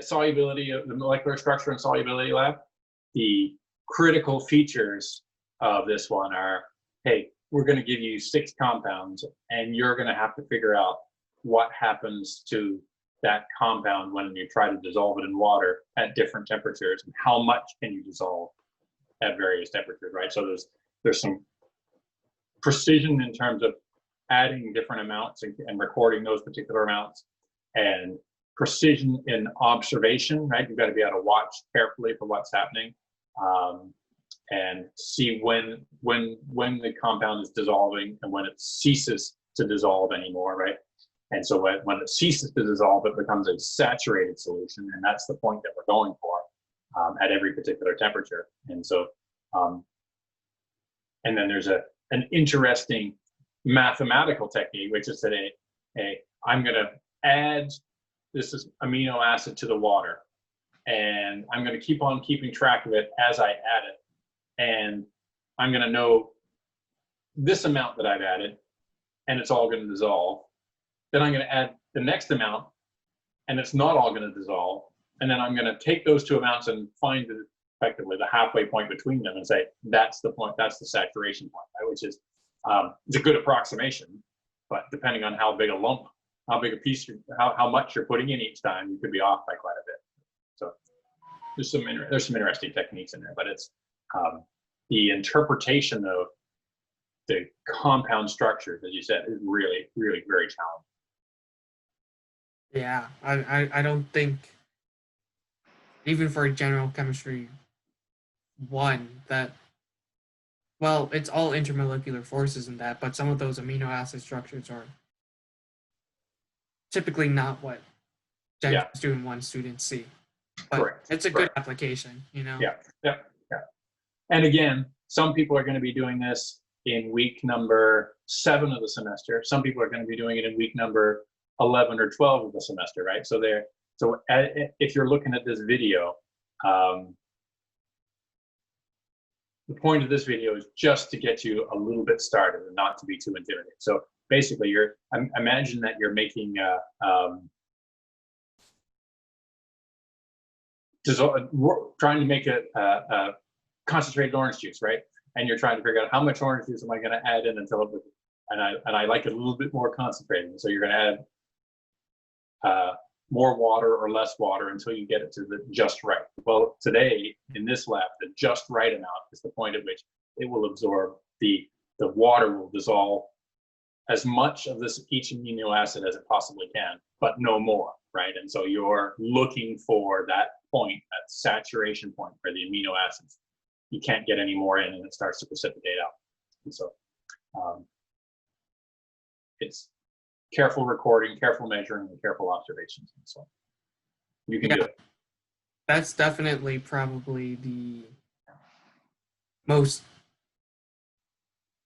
solubility of the molecular structure and solubility lab, the critical features of this one are, hey, we're going to give you 6 compounds, and you're going to have to figure out what happens to that compound when you try to dissolve it in water at different temperatures, and how much can you dissolve at various temperatures, right? So there's some precision in terms of adding different amounts and recording those particular amounts, and precision in observation, right? You've got to be able to watch carefully for what's happening, and see when the compound is dissolving and when it ceases to dissolve anymore, right? And so when it ceases to dissolve, it becomes a saturated solution, and that's the point that we're going for at every particular temperature. And so, and then there's an interesting mathematical technique, which is that I'm going to add this amino acid to the water, and I'm going to keep on keeping track of it as I add it, and I'm going to know this amount that I've added, and it's all going to dissolve. Then I'm going to add the next amount, and it's not all going to dissolve. And then I'm going to take those 2 amounts and find effectively the halfway point between them and say, that's the point, that's the saturation point, right? Which is, it's a good approximation, but depending on how big a lump, how big a piece, how much you're putting in each time, you could be off by quite a bit. So there's some interesting techniques in there, but it's the interpretation of the compound structures, as you said, is really, really very challenging. Yeah, I don't think, even for general chemistry 1, that, well, it's all intermolecular forces in that, but some of those amino acid structures are typically not what Gen Student 1 students see. But correct. It's a good application, you know? Yeah. And again, some people are going to be doing this in week number 7 of the semester. Some people are going to be doing it in week number 11 or 12 of the semester, right? So if you're looking at this video, the point of this video is just to get you a little bit started and not to be too intimidated. So basically, imagine that you're making trying to make a concentrated orange juice, right? And you're trying to figure out how much orange juice am I going to add in until it, and I like it a little bit more concentrated. So you're going to add more water or less water until you get it to the just right. Well, today in this lab, the just right amount is the point at which it will absorb, the water will dissolve as much of each amino acid as it possibly can, but no more, right? And so you're looking for that point, that saturation point for the amino acids. You can't get any more in, and it starts to precipitate out. And so it's careful recording, careful measuring, and careful observations. And so you can do it. That's definitely probably the most,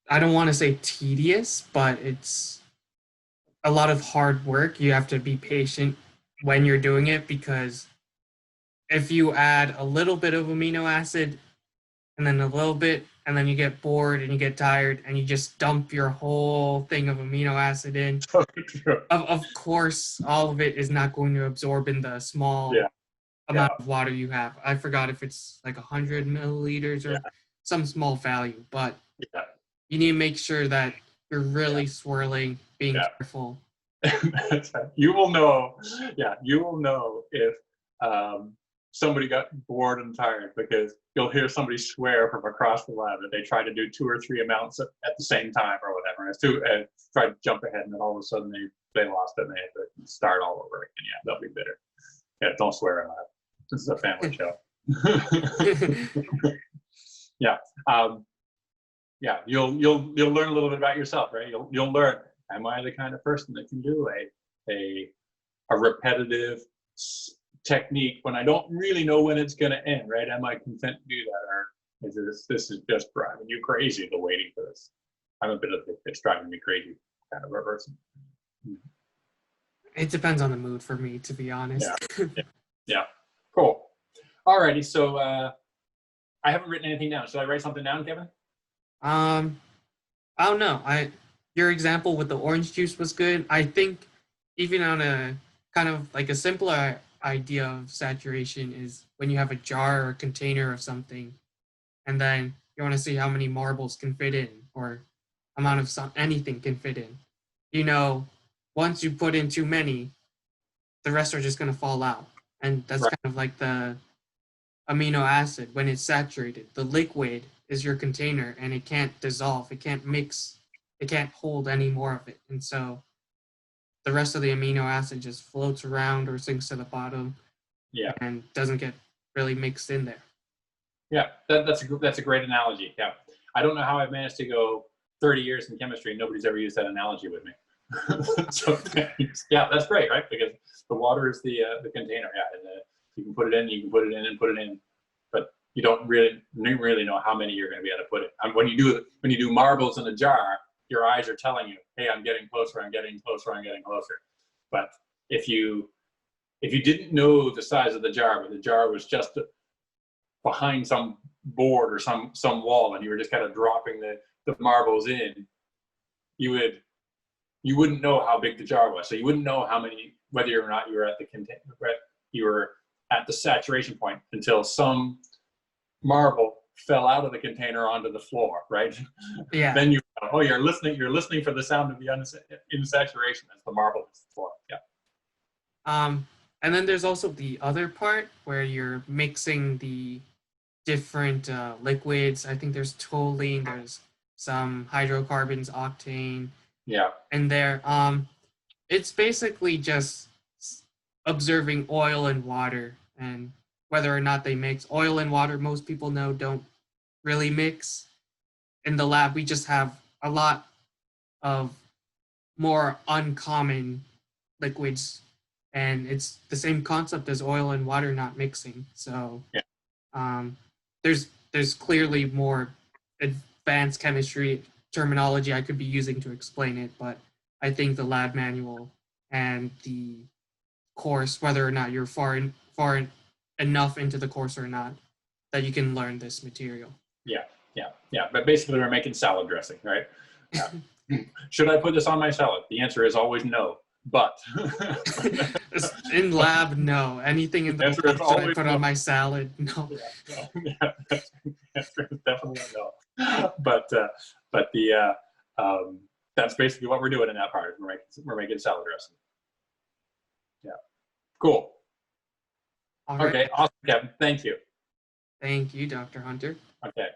I don't want to say tedious, but it's a lot of hard work. You have to be patient when you're doing it, because if you add a little bit of amino acid and then a little bit, and then you get bored and you get tired and you just dump your whole thing of amino acid in, of course, all of it is not going to absorb in the small amount of water you have. I forgot if it's like 100 milliliters or some small value, but you need to make sure that you're really swirling, being careful. You will know, you will know if somebody got bored and tired, because you'll hear somebody swear from across the lab that they try to do 2 or 3 amounts at the same time or whatever, and try to jump ahead, and then all of a sudden they lost it and they had to start all over again. Yeah, they'll be bitter. Yeah, don't swear in that. This is a family show. You'll learn a little bit about yourself, right? You'll learn, am I the kind of person that can do a repetitive technique when I don't really know when it's going to end, right? Am I content to do that, or is this is just driving you crazy, the waiting for this? I'm a bit of it's driving me crazy kind of a person. It depends on the mood for me, to be honest. Yeah. Cool. Alrighty, so I haven't written anything down. Should I write something down, Kevin? I don't know. Your example with the orange juice was good. I think even on a kind of like a simpler idea of saturation is when you have a jar or a container of something, and then you want to see how many marbles can fit in, or amount of anything can fit in. You know, once you put in too many, the rest are just going to fall out. And that's Right. kind of like the amino acid. When it's saturated, the liquid is your container and it can't dissolve, it can't mix, it can't hold any more of it. And so the rest of the amino acid just floats around or sinks to the bottom Yeah. and doesn't get really mixed in there. Yeah, that's a great analogy. Yeah, I don't know how I've managed to go 30 years in chemistry and nobody's ever used that analogy with me. So yeah, that's great, right? Because the water is the container. Yeah, and you can put it in, you can put it in, and put it in, but you don't really know how many you're going to be able to put in. And when you do marbles in a jar, your eyes are telling you, hey, I'm getting closer, I'm getting closer, I'm getting closer. But if you didn't know the size of the jar, but the jar was just behind some board or some wall, and you were just kind of dropping the marbles in, you wouldn't know how big the jar was. So you wouldn't know how many, whether or not you were at the container, you were at the saturation point until some marble fell out of the container onto the floor, right? Yeah. Then you know, oh, you're listening for the sound of the in saturation as the marble hits the floor. Yeah. And then there's also the other part where you're mixing the different liquids. I think there's toluene, there's some hydrocarbons, octane. Yeah. And there, it's basically just observing oil and water and whether or not they mix. Oil and water, most people know, don't really mix. In the lab, we just have a lot of more uncommon liquids, and it's the same concept as oil and water not mixing. So Yeah. There's clearly more advanced chemistry terminology I could be using to explain it, but I think the lab manual and the course, whether or not you're far enough into the course or not, that you can learn this material. Yeah. But basically, we're making salad dressing, right? Yeah. Should I put this on my salad? The answer is always no. But in lab, no. Anything in the lab, should I put on my salad? No. Yeah. Definitely no. But that's basically what we're doing in that part. We're making salad dressing. Yeah. Cool. All right. Okay. Awesome, Kevin. Thank you. Thank you, Dr. Hunter. Okay.